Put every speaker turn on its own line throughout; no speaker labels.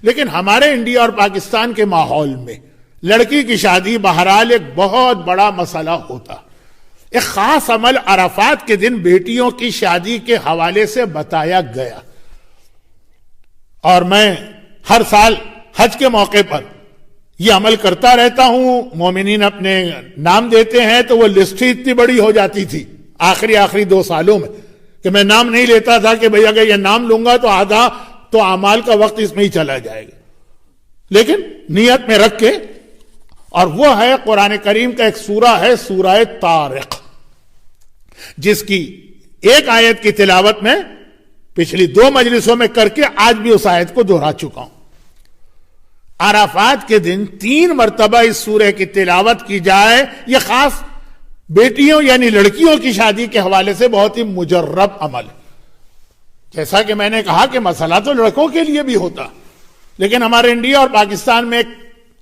لیکن ہمارے انڈیا اور پاکستان کے ماحول میں لڑکی کی شادی بہرحال ایک بہت بڑا مسئلہ ہوتا. ایک خاص عمل عرفات کے دن بیٹیوں کی شادی کے حوالے سے بتایا گیا، اور میں ہر سال حج کے موقع پر یہ عمل کرتا رہتا ہوں. مومنین اپنے نام دیتے ہیں تو وہ لسٹ ہی اتنی بڑی ہو جاتی تھی آخری 2 سالوں میں کہ میں نام نہیں لیتا تھا کہ بھئی اگر یہ نام لوں گا تو آدھا تو اعمال کا وقت اس میں ہی چلا جائے گا. لیکن نیت میں رکھ کے، اور وہ ہے قرآن کریم کا ایک سورہ ہے سورہ طارق، جس کی ایک آیت کی تلاوت میں پچھلی 2 مجلسوں میں کر کے آج بھی اس آیت کو دہرا چکا ہوں. عرفات کے دن 3 مرتبہ اس سورہ کی تلاوت کی جائے، یہ خاص بیٹیوں یعنی لڑکیوں کی شادی کے حوالے سے بہت ہی مجرب عمل ہے. جیسا کہ میں نے کہا کہ مسئلہ تو لڑکوں کے لیے بھی ہوتا، لیکن ہمارے انڈیا اور پاکستان میں ایک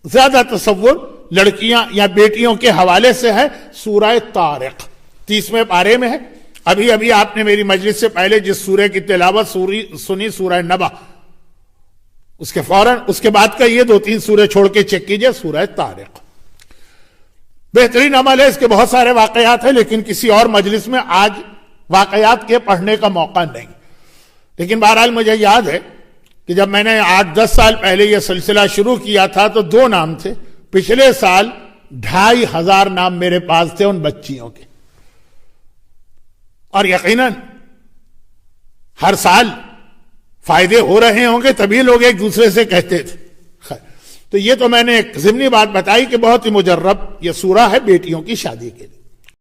زیادہ تصور لڑکیاں یا بیٹیوں کے حوالے سے ہے. سورہ طارق 30ویں پارے میں ہے. ابھی آپ نے میری مجلس سے پہلے جس سورہ کی تلاوت سنی سورہ نبا، اس کے فوراً اس کے بعد کا یہ 2-3 سورہ چھوڑ کے چیک کیجئے سورہ طارق. بہترین عمل ہے. اس کے بہت سارے واقعات ہیں، لیکن کسی اور مجلس میں آج واقعات کے پڑھنے کا موقع نہیں. لیکن بہرحال مجھے یاد ہے کہ جب میں نے 8-10 سال پہلے یہ سلسلہ شروع کیا تھا تو 2 نام تھے. پچھلے سال 2500 نام میرے پاس تھے ان بچیوں کے، اور یقیناً ہر سال فائدے ہو رہے ہوں گے تبھی لوگ ایک دوسرے سے کہتے تھے. تو یہ تو میں نے ایک ضمنی بات بتائی کہ بہت ہی مجرب یہ سورہ ہے بیٹیوں کی شادی کے لیے.